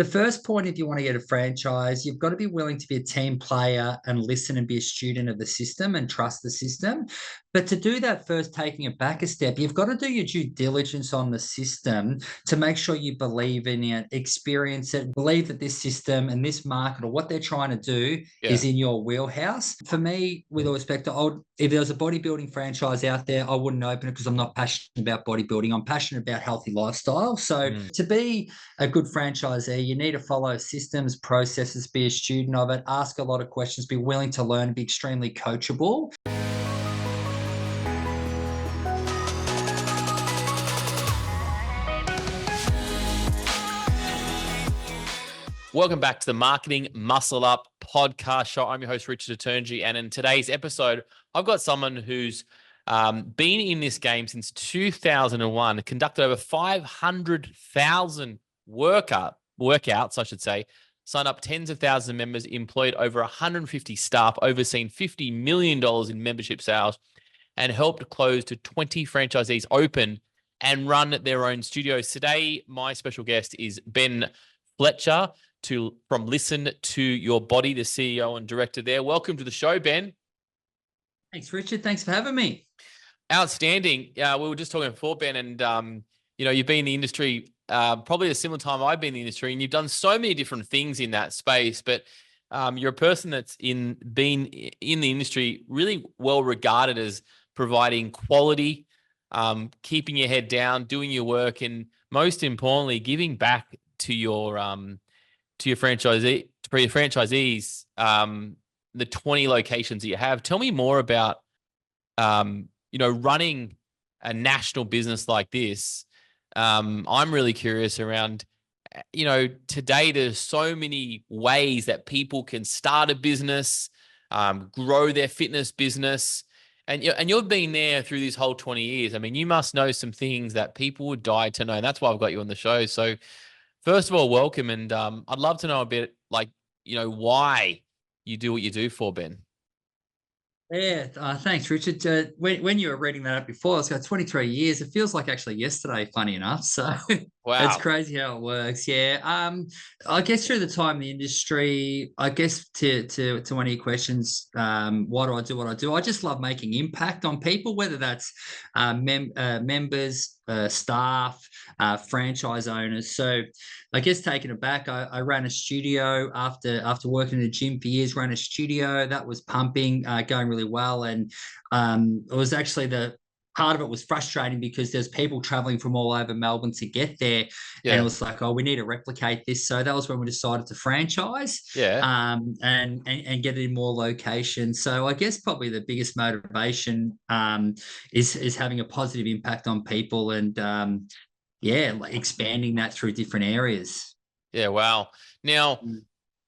the first point, if you want to get a franchise, you've got to be willing to be a team player and listen and be a student of the system and trust the system. But to do that, first taking it back a step, you've got to do your due diligence on the system to make sure you believe in it, experience it, believe that this system and this market or what they're trying to do is in your wheelhouse. For me, with all respect, if there was a bodybuilding franchise out there, I wouldn't open it because I'm not passionate about bodybuilding. I'm passionate about healthy lifestyle. So to be a good franchisee, you need to follow systems, processes, be a student of it, ask a lot of questions, be willing to learn, be extremely coachable. Welcome back to the Marketing Muscle Up podcast show. I'm your host, Richard Aturnji, and in today's episode, I've got someone who's been in this game since 2001, conducted over 500,000 workouts, I should say, signed up tens of thousands of members, employed over 150 staff, overseen $50 million in membership sales, and helped close to 20 franchisees open and run their own studios. Today, my special guest is Ben Fletcher from Listen to Your Body, the CEO and director there. Welcome to the show, Ben. Thanks, Richard. Thanks for having me. Outstanding. We were just talking before, Ben, and you've been in the industry probably a similar time I've been in the industry, and you've done so many different things in that space. But you're a person that's been in the industry really well regarded as providing quality, keeping your head down, doing your work, and most importantly, giving back to your franchisees, the 20 locations that you have. Tell me more about, running a national business like this. I'm really curious around, today there's so many ways that people can start a business, grow their fitness business. And you've been there through this whole 20 years. I mean, you must know some things that people would die to know. And that's why I've got you on the show. So first of all, welcome. And I'd love to know a bit why you do what you do for, Ben. Yeah, thanks, Richard. When you were reading that up before, it's got 23 years. It feels like actually yesterday, funny enough. So wow, it's crazy how it works. Yeah. I guess through the time in the industry, I guess to one of your questions, why do I do what I do? I just love making impact on people, whether that's members, staff, franchise owners. So I guess taking it back, I ran a studio after working in a gym for years, ran a studio that was pumping, going really well. And it was actually part of it was frustrating because there's people traveling from all over Melbourne to get there. Yeah. And it was like, we need to replicate this. So that was when we decided to franchise and get it in more locations. So I guess probably the biggest motivation is having a positive impact on people and expanding that through different areas. Yeah, wow. Now,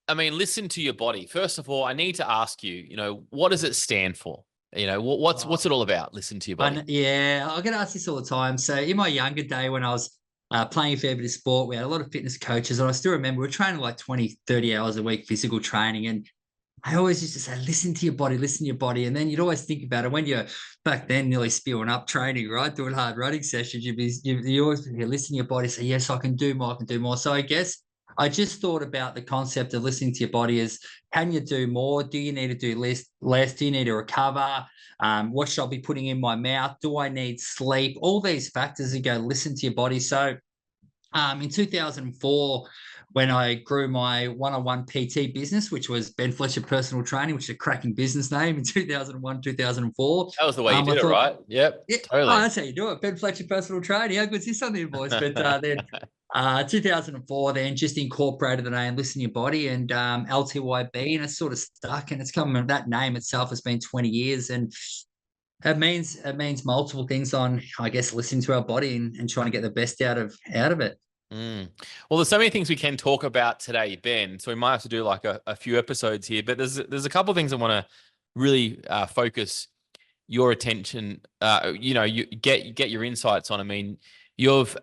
I mean, Listen to Your Body. First of all, I need to ask you, what does it stand for? What's it all about? Listen to Your Body. I get asked this all the time. So in my younger day when I was playing a fair bit of sport, we had a lot of fitness coaches, and I still remember we were training like 20, 30 hours a week, physical training. And I always used to say, listen to your body, listen to your body. And then you'd always think about it when you're back then nearly spewing up training, right? Doing hard running sessions, you always listen to your body, say, yes, I can do more, I can do more. So I guess I just thought about the concept of listening to your body as, can you do more? Do you need to do less? Do you need to recover? What should I be putting in my mouth? Do I need sleep? All these factors that go, listen to your body. So in 2004, when I grew my one-on-one PT business, which was Ben Fletcher Personal Training, which is a cracking business name in 2001, 2004. That was the way you did it, right? Yep, yeah, totally. Oh, that's how you do it. Ben Fletcher Personal Training. How good's this on the invoice? But then 2004, then just incorporated the name Listen to Your Body and LTYB, and it's sort of stuck. And it's come, that name itself has been 20 years. And it means multiple things on, I guess, listening to our body and trying to get the best out of it. Well, there's so many things we can talk about today, Ben. So we might have to do like a few episodes here, but there's a couple of things I want to really focus your attention. You get your insights on. I mean, you've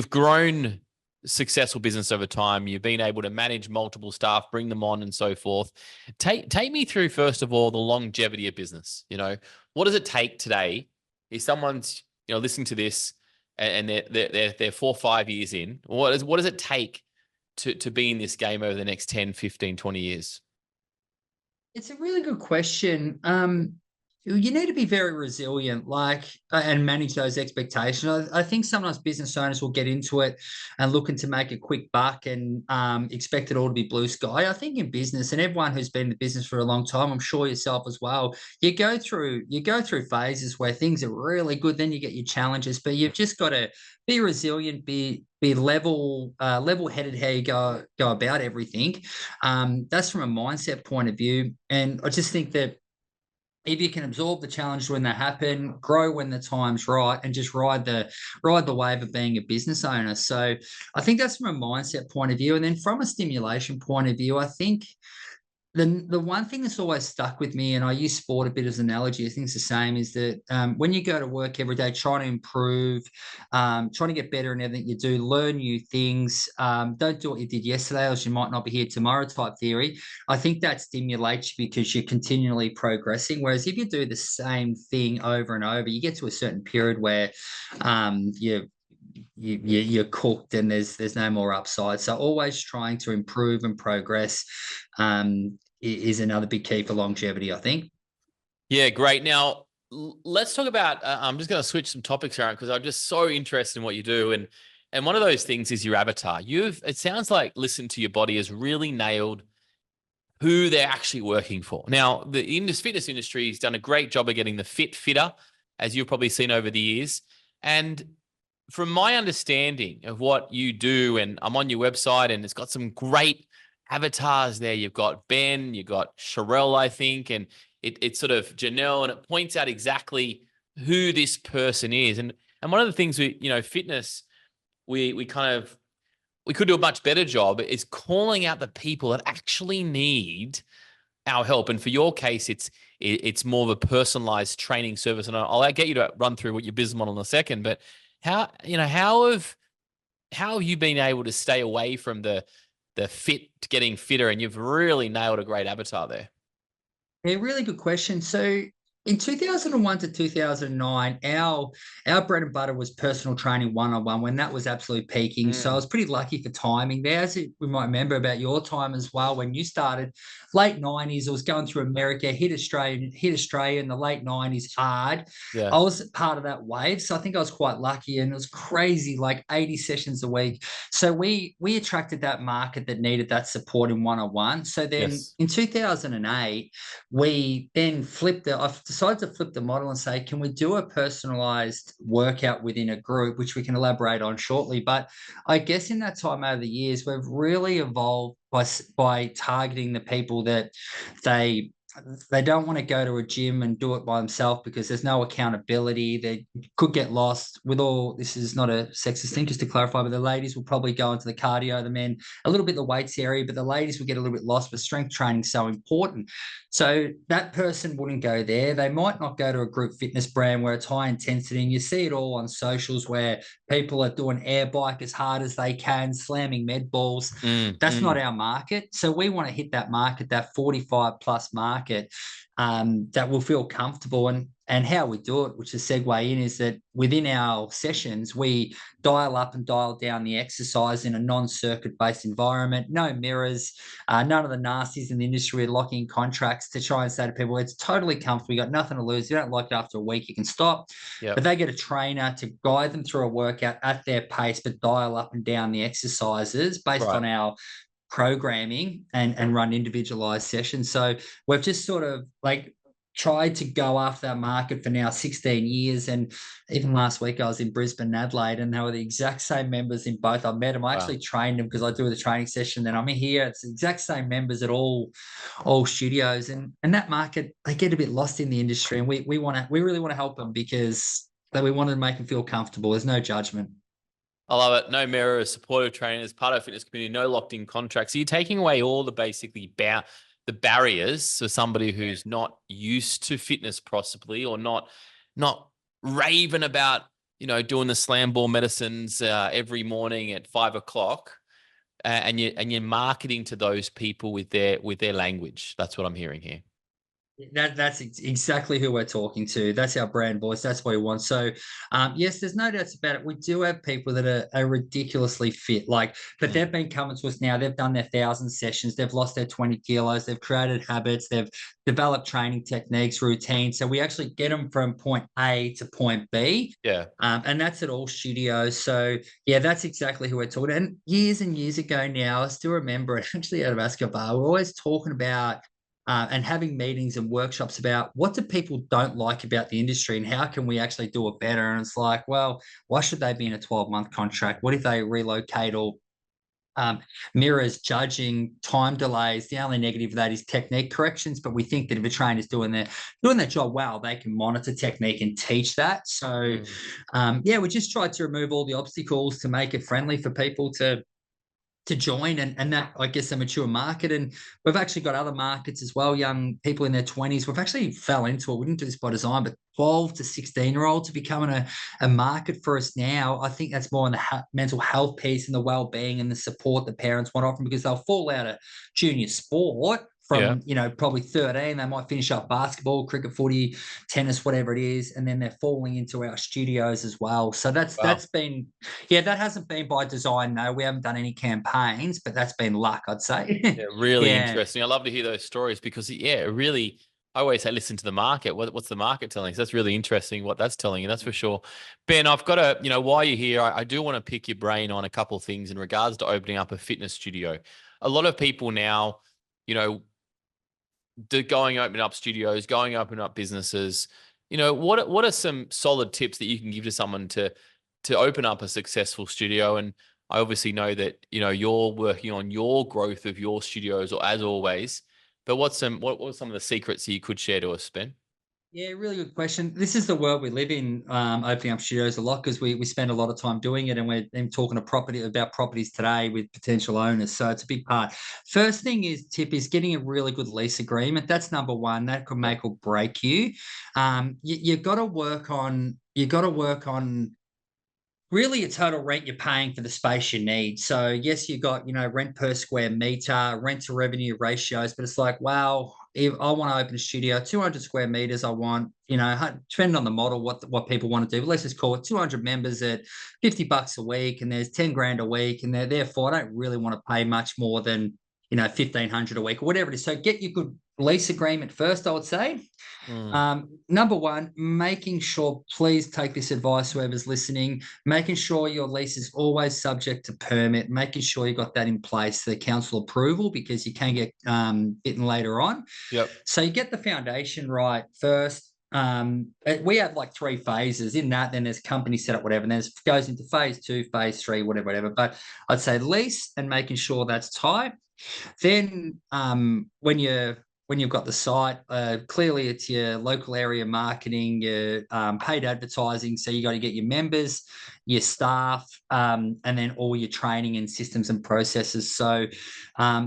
grown successful business over time. You've been able to manage multiple staff, bring them on, and so forth. Take me through first of all the longevity of business. What does it take today if someone's listening to this? and they're 4 or 5 years in. What does it take to be in this game over the next 10, 15, 20 years? It's a really good question. You need to be very resilient, and manage those expectations. I think sometimes business owners will get into it and looking to make a quick buck and expect it all to be blue sky. I think in business, and everyone who's been in the business for a long time, I'm sure yourself as well, you go through phases where things are really good, then you get your challenges, but you've just got to be resilient, be level headed how you go about everything. That's from a mindset point of view, and I just think that if you can absorb the challenge when they happen, grow when the time's right, and just ride the wave of being a business owner. So I think that's from a mindset point of view. And then from a stimulation point of view, I think the one thing that's always stuck with me, and I use sport a bit as an analogy, I think it's the same, is that when you go to work every day, trying to improve, trying to get better in everything you do, learn new things, don't do what you did yesterday, else you might not be here tomorrow type theory. I think that stimulates you because you're continually progressing. Whereas if you do the same thing over and over, you get to a certain period where you're cooked and there's no more upside. So always trying to improve and progress is another big key for longevity, I think. Yeah, great. Now let's talk about. I'm just going to switch some topics around because I'm just so interested in what you do, and one of those things is your avatar. It sounds like Listen to Your Body has really nailed who they're actually working for. Now, the fitness industry has done a great job of getting the fitter, as you've probably seen over the years, and from my understanding of what you do, and I'm on your website and it's got some great avatars there. You've got Ben, you've got Sherelle, I think, and it's sort of Janelle, and it points out exactly who this person is. And one of the things fitness, we could do a much better job is calling out the people that actually need our help. And for your case, it's more of a personalized training service. And I'll get you to run through what your business model in a second, but how have you been able to stay away from the getting fitter, and you've really nailed a great avatar there? Yeah, really good question. So in 2001 to 2009, our bread and butter was personal training one-on-one when that was absolutely peaking. So I was pretty lucky for timing there. As we might remember about your time as well, when you started, late 90s, I was going through America, hit Australia in the late 90s hard. Yeah. I was part of that wave. So I think I was quite lucky, and it was crazy, like 80 sessions a week. So we attracted that market that needed that support in one-on-one. So then in 2008, we then I've decided to flip the model and say, can we do a personalized workout within a group, which we can elaborate on shortly. But I guess in that time over the years, we've really evolved by targeting the people that they don't want to go to a gym and do it by themselves because there's no accountability. They could get lost. This is not a sexist thing, just to clarify, but the ladies will probably go into the cardio, the men a little bit the weights area, but the ladies will get a little bit lost, but strength training is so important. So that person wouldn't go there. They might not go to a group fitness brand where it's high intensity, and you see it all on socials where people are doing air bike as hard as they can, slamming med balls. That's not our market. So we want to hit that market, that 45 plus market, that will feel comfortable. And how we do it, which is segue in, is that within our sessions, we dial up and dial down the exercise in a non-circuit based environment, no mirrors, none of the nasties in the industry locking contracts to try and say to people, it's totally comfortable. You got nothing to lose. You don't like it after a week, you can stop. Yep. But they get a trainer to guide them through a workout at their pace, but dial up and down the exercises based on our programming and run individualized sessions. So we've just sort of tried to go after that market for now 16 years. And even last week I was in Brisbane and Adelaide, and they were the exact same members in both. I met them. I actually trained them because I do the training session. Then I'm here. It's the exact same members at all studios. And that market, they get a bit lost in the industry. And we really want to help them because we want to make them feel comfortable. There's no judgment. I love it. No mirrors, supportive trainers, part of the fitness community, no locked in contracts. So you're taking away all the barriers for somebody who's not used to fitness possibly, or not raving about, doing the slam ball medicines every morning at 5 o'clock. And you're marketing to those people with their language. That's what I'm hearing here. Exactly who we're talking to. That's our brand voice. That's what we want. So, yes, there's no doubts about it. We do have people that are ridiculously fit, but they've been coming to us now. They've done their 1,000 sessions. They've lost their 20 kilos. They've created habits. They've developed training techniques, routines. So we actually get them from point A to point B. Yeah. And that's at all studios. So yeah, that's exactly who we're talking. And years ago now, I still remember it actually out of Escobar. We're always talking about and having meetings and workshops about what do people don't like about the industry and how can we actually do it better. And it's like, well, why should they be in a 12-month contract? What if they relocate or mirrors judging time delays? The only negative of that is technique corrections, but we think that if a trainer's doing their job well, they can monitor technique and teach that. So yeah, we just tried to remove all the obstacles to make it friendly for people to join, and that, I guess, a mature market. And we've actually got other markets as well, young people in their 20s. We've actually fell into it. We didn't do this by design, but 12 to 16-year-olds are becoming a market for us now. I think that's more on the mental health piece and the well-being and the support the parents want off them, because they'll fall out of junior sport Yeah. from, probably 13. They might finish up basketball, cricket, footy, tennis, whatever it is, and then they're falling into our studios as well. So that's been, yeah, that hasn't been by design. No, we haven't done any campaigns, but that's been luck, I'd say. Yeah, really Yeah. interesting. I love to hear those stories because, yeah, it really, I always say, listen to the market. What's the market telling? So that's really interesting what that's telling you. That's for sure. Ben, I've got to, while you're here, I do want to pick your brain on a couple of things in regards to opening up a fitness studio. A lot of people now, going open up studios, going open up businesses. What are some solid tips that you can give to someone to open up a successful studio? And I obviously know that you're working on your growth of your studios, or as always. But what are some of the secrets that you could share to us, Ben? Yeah, really good question. This is the world we live in, opening up studios a lot, because we spend a lot of time doing it, and we're talking about properties today with potential owners. So it's a big part. First thing is getting a really good lease agreement. That's number one. That could make or break you. You've got to work on really a total rent you're paying for the space you need. So yes, you got, rent per square meter, rent to revenue ratios, but it's like, wow, if I want to open a studio, 200 square meters, I want, depending on the model, what people want to do, but let's just call it 200 members at $50 a week, and there's 10 grand a week. And therefore I don't really want to pay much more than, 1,500 a week or whatever it is. So get your good lease agreement first, I would say. Number one, making sure, please take this advice, whoever's listening, making sure your lease is always subject to permit, making sure you got that in place, the council approval, because you can get bitten later on. Yep. So you get the foundation right first. We have like 3 phases in that. Then there's company setup, whatever. And then it goes into phase 2, phase 3, whatever. But I'd say lease and making sure that's tight. Then when you've got the site, clearly it's your local area marketing, your paid advertising. So you got to get your members, your staff, and then all your training and systems and processes. So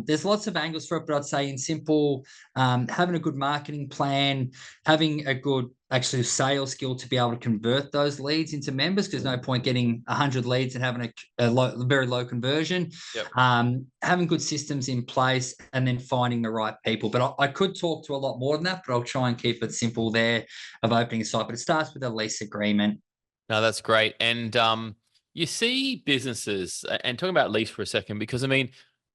there's lots of angles for it, but I'd say in simple, having a good marketing plan, having a good actually sales skill to be able to convert those leads into members, because no point getting 100 leads and having a very low conversion. Yep. Having good systems in place, and then finding the right people. But I could talk to a lot more than that, but I'll try and keep it simple there of opening a site. But it starts with a lease agreement. No, that's great. And you see businesses, and talking about lease for a second, because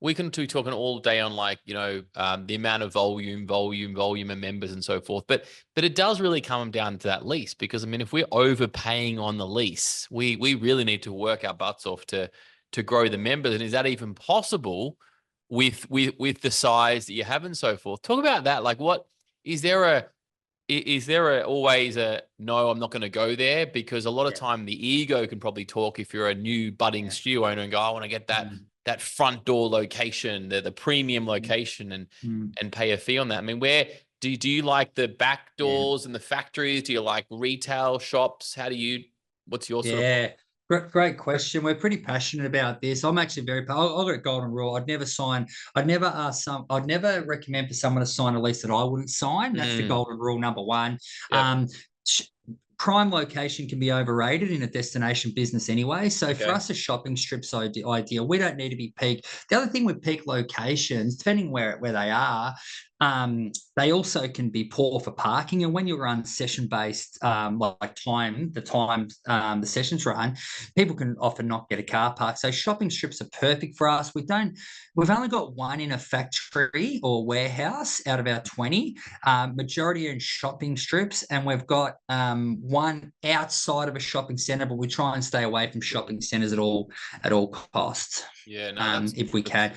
we can be talking all day on the amount of volume of members and so forth. But it does really come down to that lease, because if we're overpaying on the lease, we really need to work our butts off to grow the members. And is that even possible with the size that you have and so forth? Talk about that. Like, what is there always a no, I'm not going to go there? Because a lot of time the ego can probably talk if you're a new budding studio owner and go, I want to get that front door location, the premium location, and pay a fee on that. Where do you like the back doors and the factories? Do you like retail shops? What's your sort of? Great question. We're pretty passionate about this. I'm actually I've got a golden rule. I'd never recommend for someone to sign a lease that I wouldn't sign. That's the golden rule number one. Yep. Prime location can be overrated in a destination business anyway. So for us, a shopping strip's ideal. We don't need to be peak. The other thing with peak locations, depending where they are, they also can be poor for parking. And when you run session-based, like the sessions run, people can often not get a car park. So shopping strips are perfect for us. We've only got one in a factory or warehouse out of our 20. Majority are in shopping strips, and we've got one outside of a shopping centre, but we try and stay away from shopping centres at all costs. Yeah, no, if we can.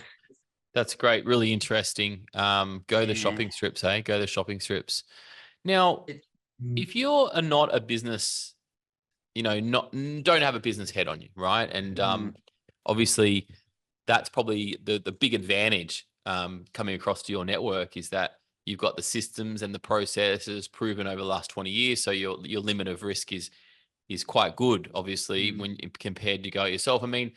That's great. Really interesting. Go the shopping strips, hey? Go the shopping strips. Now, if you're not a business, don't have a business head on you, right? And obviously, that's probably the big advantage coming across to your network is that you've got the systems and the processes proven over the last 20 years. So your limit of risk is quite good, obviously, when compared to go yourself. I mean,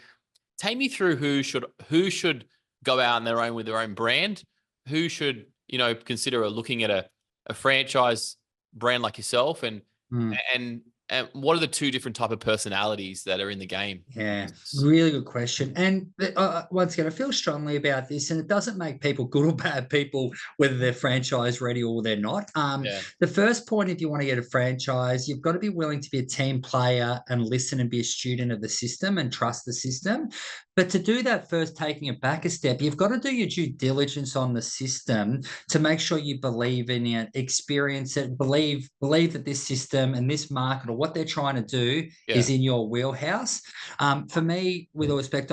take me through who should go out on their own with their own brand, who should, consider looking at a franchise brand like yourself, and what are the two different type of personalities that are in the game? Yeah, really good question. And once again, I feel strongly about this, and it doesn't make people good or bad people, whether they're franchise ready or they're not. The first point, if you want to get a franchise, you've got to be willing to be a team player and listen and be a student of the system and trust the system. But to do that, first taking it back a step, you've got to do your due diligence on the system to make sure you believe in it, experience it, believe that this system and this market or what they're trying to do is in your wheelhouse. For me, with all respect,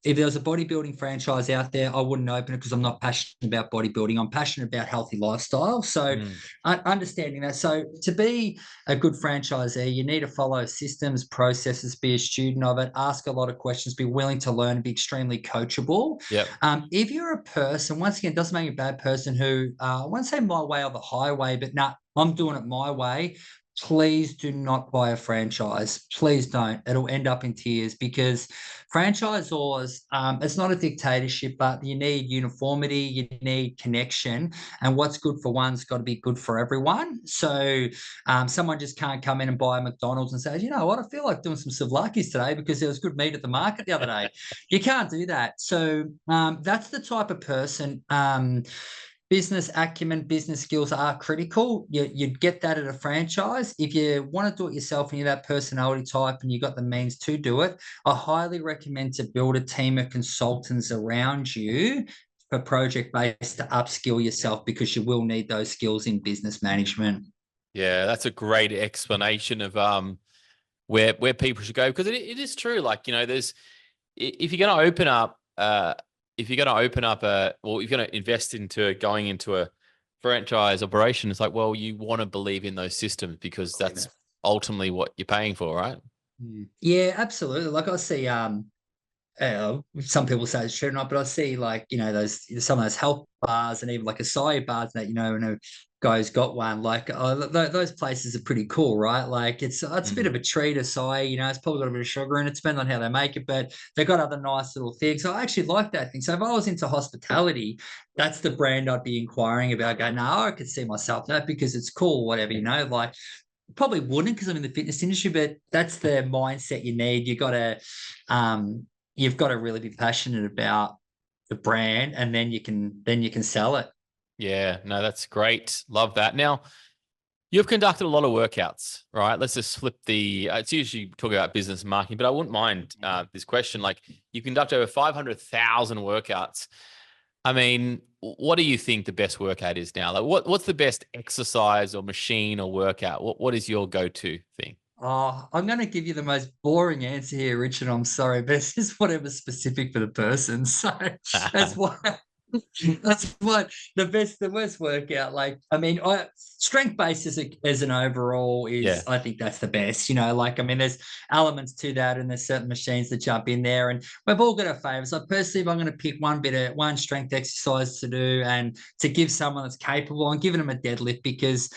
if there was a bodybuilding franchise out there, I wouldn't open it because I'm not passionate about bodybuilding. I'm passionate about healthy lifestyle. So understanding that. So to be a good franchisee, you need to follow systems, processes, be a student of it, ask a lot of questions, be willing to learn, and be extremely coachable. If you're a person, once again, it doesn't make you a bad person who, I won't say my way or the highway, but I'm doing it my way. Please do not buy a franchise. Please don't. It'll end up in tears because franchisors, it's not a dictatorship, but you need uniformity, you need connection, and what's good for one's got to be good for everyone. So someone just can't come in and buy a McDonald's and say, you know what, I feel like doing some souvlaki's today because there was good meat at the market the other day. You can't do that. So that's the type of person. Business acumen, business skills are critical. You'd get that at a franchise. If you want to do it yourself and you're that personality type and you've got the means to do it, I highly recommend to build a team of consultants around you for project-based to upskill yourself because you will need those skills in business management. Yeah, that's a great explanation of where people should go because it is true. Like, there's if you're going to open up if you're going to invest into going into a franchise operation, it's like, well, you want to believe in those systems because that's ultimately what you're paying for, right? Yeah, absolutely. Like I see, some people say it's true or not, but I see like, some of those health bars and even like acai bars that, a guy's got one, like those places are pretty cool, right? Like it's a bit of a treat, acai, it's probably got a bit of sugar in it, depends on how they make it, but they've got other nice little things. So I actually like that thing. So if I was into hospitality, that's the brand I'd be inquiring about. Go, no, I could see myself that because it's cool, whatever, like probably wouldn't because I'm in the fitness industry, but that's the mindset you need. You've got to really be passionate about the brand, and then you can sell it. Yeah, no, that's great. Love that. Now, you've conducted a lot of workouts, right? Let's just flip it's usually talking about business marketing, but I wouldn't mind this question. Like, you conduct over 500,000 workouts. I mean, what do you think the best workout is now? Like, what's the best exercise or machine or workout? What is your go-to thing? Oh, I'm going to give you the most boring answer here, Richard. I'm sorry, but it's just whatever's specific for the person. So that's why that's what the worst workout. Like, I mean, strength based as an overall is, I think that's the best. There's elements to that, and there's certain machines that jump in there, and we've all got our favorites. So personally, if I'm going to pick one strength exercise to do and to give someone that's capable, I'm giving them a deadlift because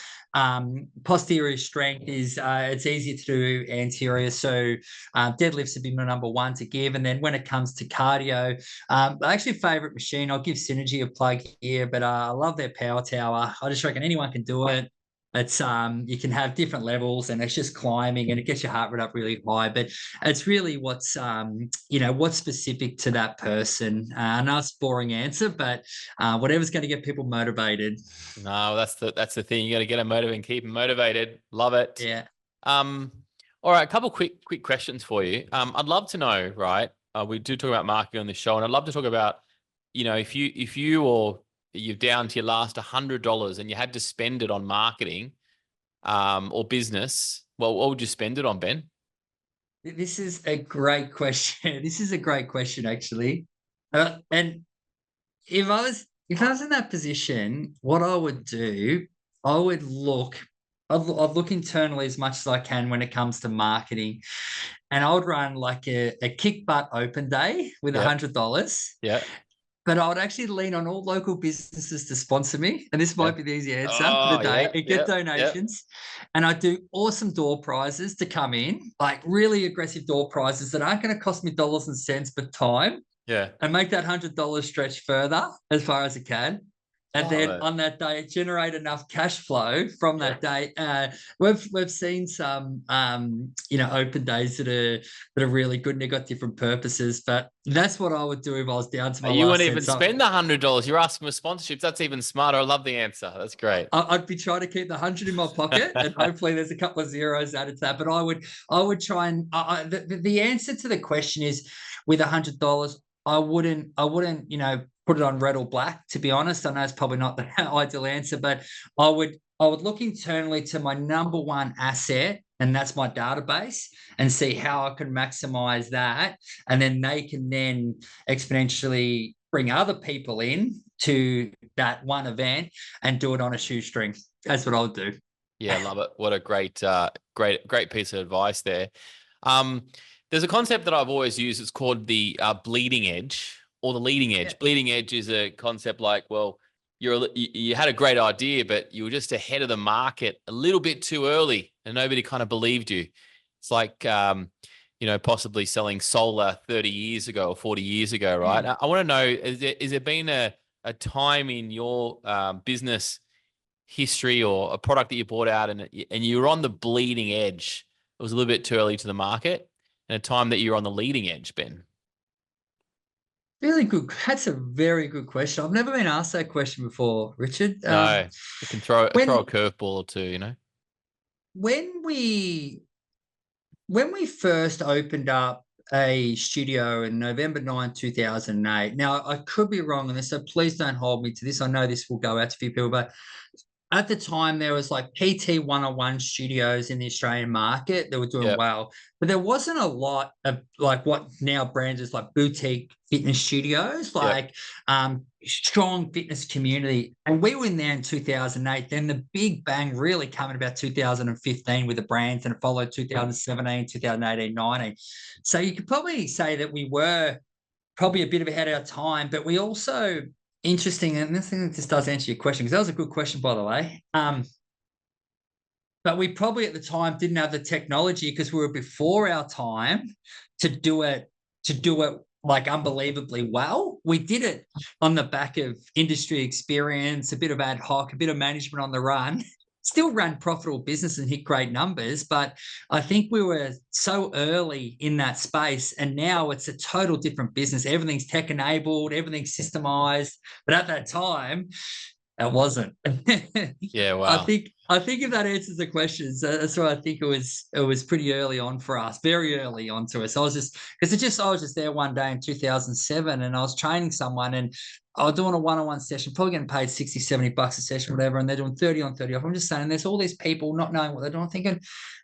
posterior strength is it's easier to do anterior, so deadlifts would be my number one to give. And then when it comes to cardio, actually favorite machine, I'll give Synergy a plug here, but I love their power tower. I just reckon anyone can do it. It's you can have different levels, and it's just climbing, and it gets your heart rate up really high. But it's really what's what's specific to that person. A nice boring answer, but whatever's going to get people motivated. No, that's the thing. You got to get them motivated and keep them motivated. Love it. Yeah. All right, a couple quick questions for you. I'd love to know, right? We do talk about marketing on this show, and I'd love to talk about, if you or you're down to your last $100 and you had to spend it on marketing, or business, well, what would you spend it on, Ben? This is a great question. This is a great question, actually. And if I was in that position, what I would do, I would look. I'd look internally as much as I can when it comes to marketing, and I would run like a kick butt open day with Yep. $100. Yeah. But I would actually lean on all local businesses to sponsor me. And this might be the easy answer for Oh, the day, yeah, and get yeah, donations. And I do awesome door prizes to come in, like really aggressive door prizes that aren't going to cost me dollars and cents, but time, yeah. and make that $100 stretch further as far as it can. And Love then it. on that day, generate enough cash flow from that day. We've seen some open days that are really good, and they've got different purposes. But that's what I would do if I was down to my You last wouldn't even cent. spend the $100. You're asking for sponsorships. That's even smarter. I love the answer. That's great. I'd be trying to keep the 100 in my pocket, and hopefully there's a couple of zeros added to that. But I would try and the answer to the question is, with $100, I wouldn't put it on red or black. To be honest, I know it's probably not the ideal answer, but I would look internally to my number one asset, and that's my database, and see how I can maximize that, and then they can then exponentially bring other people in to that one event and do it on a shoestring. That's what I would do. Yeah, love it. What a great piece of advice there. There's a concept that I've always used. It's called the bleeding edge or the leading edge. Yeah. Bleeding edge is a concept like, well, you had a great idea, but you were just ahead of the market a little bit too early, and nobody kind of believed you. It's like, possibly selling solar 30 years ago or 40 years ago, right? I want to know, is there been a time in your business history or a product that you bought out and you were on the bleeding edge? It was a little bit too early to the market, and a time that you're on the leading edge, Ben? Really good. That's a very good question. I've never been asked that question before, Richard. No, you can throw a when curveball or two. when we when we first opened up a studio in November 2008. Now, I could be wrong on this, so please don't hold me to this. I know this will go out to a few people, but at the time there was like PT 101 studios in the Australian market that were doing well, but there wasn't a lot of like what now brands as like boutique fitness studios, like strong fitness community. And we were in there in 2008. Then the big bang really came in about 2015 with the brands, and it followed 2017, 2018, 19. So you could probably say that we were probably a bit ahead of our time, but we also, interesting, and this thing just does answer your question, because that was a good question, by the way. But we probably at the time didn't have the technology, because we were before our time to do it like unbelievably well. We did it on the back of industry experience, a bit of ad hoc, a bit of management on the run. Still ran profitable business and hit great numbers, but I think we were so early in that space, and now it's a total different business. Everything's tech enabled, everything's systemized, but at that time, it wasn't. Yeah, wow. I think if that answers the questions, that's why I think it was pretty early on for us, very early on to us. I was just there one day in 2007, and I was training someone, and I was doing a one-on-one session, probably getting paid $60-$70 a session, whatever, and they're doing 30 on 30 off. I'm just saying, there's all these people not knowing what they're doing, thinking,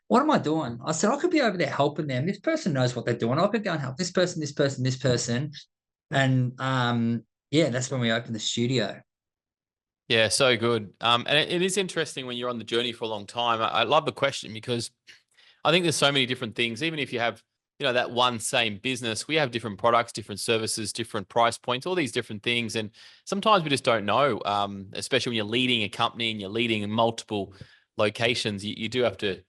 what am I doing? I said, I could be over there helping them. This person knows what they're doing. I could go and help this person, this person, this person. And that's when we opened the studio. Yeah, so good. And it is interesting when you're on the journey for a long time. I love the question, because I think there's so many different things. Even if you have, that one same business, we have different products, different services, different price points, all these different things. And sometimes we just don't know, especially when you're leading a company and you're leading in multiple locations, you do have to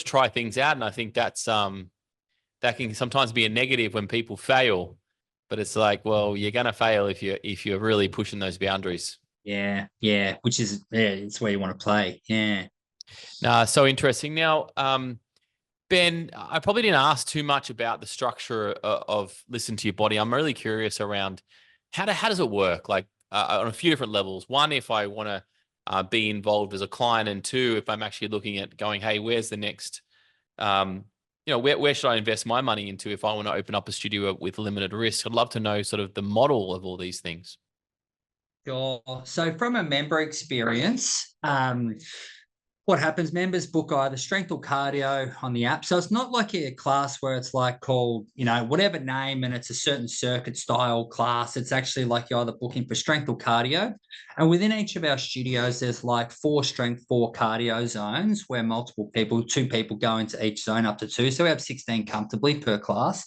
try things out. And I think that can sometimes be a negative when people fail, but it's like, well, you're going to fail if you're really pushing those boundaries. Yeah, which is it's where you want to play. Yeah. Nah, so interesting. Now, Ben, I probably didn't ask too much about the structure of Listen to Your Body. I'm really curious around how does it work? Like on a few different levels. One, if I want to be involved as a client, and two, if I'm actually looking at going, hey, where's the next, where should I invest my money into if I want to open up a studio with limited risk? I'd love to know sort of the model of all these things. Sure. So from a member experience, what happens, members book either strength or cardio on the app. So it's not like a class where it's like called, whatever name and it's a certain circuit style class. It's actually like you're either booking for strength or cardio. And within each of our studios, there's like 4 strength, 4 cardio zones where two people go into each zone up to 2. So we have 16 comfortably per class.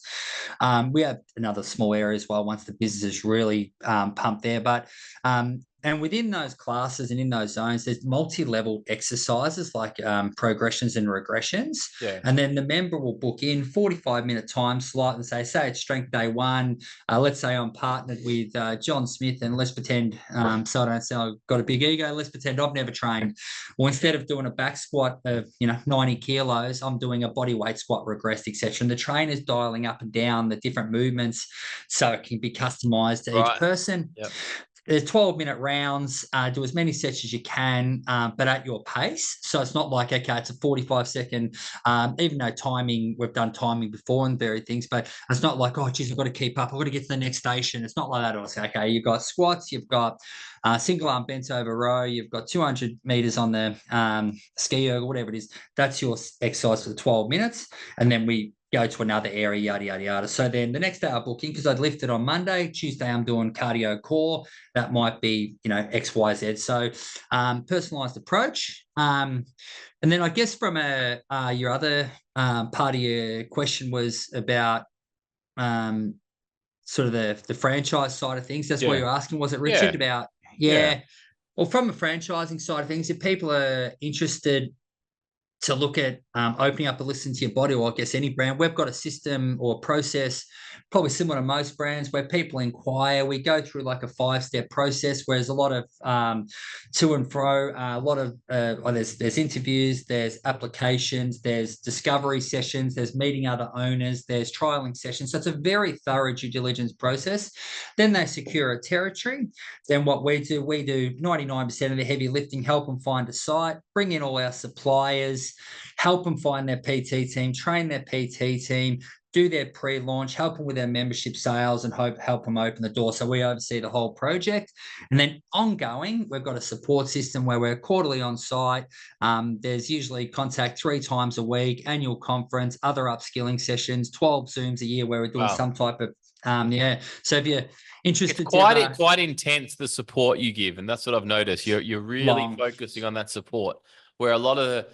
We have another small area as well once the business is really pumped there. But and within those classes and in those zones, there's multi-level exercises like progressions and regressions. Yeah. And then the member will book in 45-minute time slot and say it's strength day 1. Let's say I'm partnered with John Smith, and let's pretend, so I don't sound I've got a big ego, let's pretend I've never trained. Well, instead of doing a back squat of 90 kilos, I'm doing a body weight squat regressed, etc. And the trainer's dialing up and down the different movements so it can be customized to each person. Yep. There's 12-minute rounds. Do as many sets as you can, but at your pace. So it's not like, okay, it's a 45-second, even though timing, we've done timing before and various things, but it's not like, oh, geez, I've got to keep up. I've got to get to the next station. It's not like that. It's okay, you've got squats, you've got single arm bent over row, you've got 200 meters on the ski erg, whatever it is. That's your exercise for the 12 minutes. And then we go to another area, yada, yada, yada. So then the next day I'm booking, because I'd lifted on Monday, Tuesday I'm doing cardio core. That might be, X, Y, Z. So personalized approach. And then I guess from your other part of your question was about sort of the franchise side of things. That's what you're asking, was it, Richard? About, Well, from a franchising side of things, if people are interested to look at opening up a Listen to Your Body, or I guess any brand, we've got a system or process probably similar to most brands where people inquire. We go through like a 5-step process, whereas a lot of to and fro, a lot of there's interviews, there's applications, there's discovery sessions, there's meeting other owners, there's trialing sessions. So it's a very thorough due diligence process. Then they secure a territory. Then what we do 99% of the heavy lifting, help them find a site, bring in all our suppliers, help them find their PT team, train their PT team, do their pre-launch, help them with their membership sales, and help them open the door. So we oversee the whole project. And then ongoing, we've got a support system where we're quarterly on site. There's usually contact 3 times a week, annual conference, other upskilling sessions, 12 Zooms a year where we're doing some type of, So if you're interested, it's quite intense, the support you give. And that's what I've noticed. You're really focusing on that support, where a lot of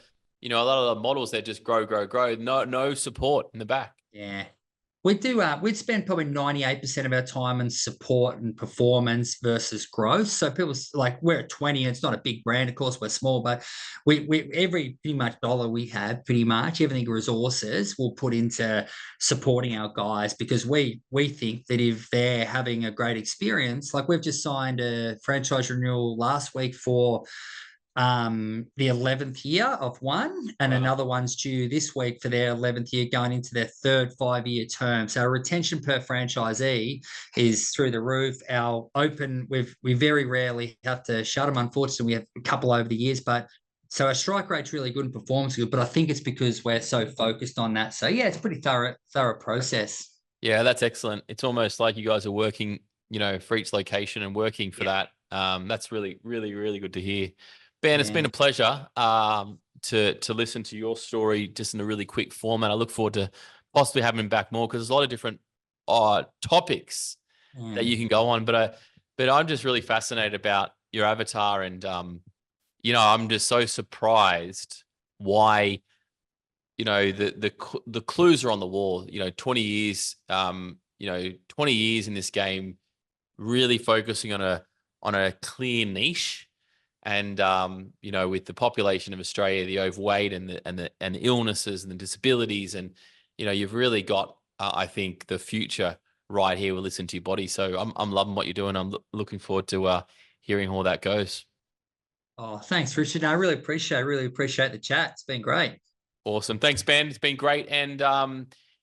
the models, they just grow. No support in the back. Yeah. We do. We'd spend probably 98% of our time on support and performance versus growth. So people like, we're at 20. It's not a big brand, of course. We're small, but we every pretty much dollar we have, pretty much everything resources we'll put into supporting our guys, because we think that if they're having a great experience, like we've just signed a franchise renewal last week for the 11th year of one, and another one's due this week for their 11th year, going into their 3rd 5-year term. So our retention per franchisee is through the roof. Our open, we very rarely have to shut them. Unfortunately, we have a couple over the years, but so our strike rate's really good and performance good, but I think it's because we're so focused on that. So yeah, it's a pretty thorough process. Yeah, that's excellent. It's almost like you guys are working, for each location and working for that. That's really, really, really good to hear. Ben, it's been a pleasure to listen to your story just in a really quick format. I look forward to possibly having him back more, because there's a lot of different topics that you can go on. But I'm just really fascinated about your avatar, and I'm just so surprised why the clues are on the wall. 20 years, 20 years in this game, really focusing on a clear niche. And with the population of Australia, the overweight and the illnesses and the disabilities, and you've really got I think the future right here with Listen to Your Body. So I'm loving what you're doing. I'm looking forward to hearing how that goes. Oh, thanks, Richard. I really appreciate the chat. It's been great. Awesome. Thanks, Ben. It's been great. And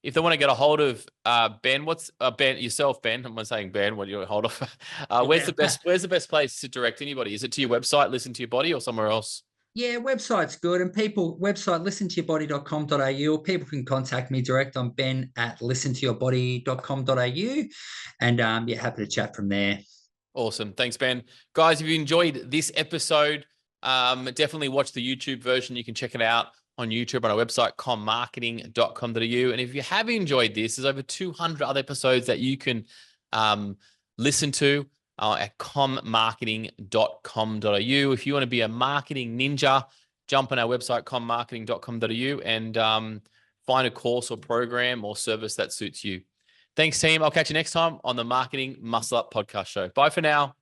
if they want to get a hold of Ben, what's Ben yourself, Ben? I'm not saying Ben, what do you want to hold of? Where's the best place to direct anybody? Is it to your website, Listen to Your Body, or somewhere else? Yeah, website's good. And website, listentoyourbody.com.au, or people can contact me direct on ben@listentoyourbody.com.au. And yeah, happy to chat from there. Awesome. Thanks, Ben. Guys, if you enjoyed this episode, definitely watch the YouTube version. You can check it out on YouTube on our website, commarketing.com.au. And if you have enjoyed this, there's over 200 other episodes that you can listen to at commarketing.com.au. If you want to be a marketing ninja, jump on our website, commarketing.com.au, and find a course or program or service that suits you. Thanks, team. I'll catch you next time on the Marketing Muscle Up podcast show. Bye for now.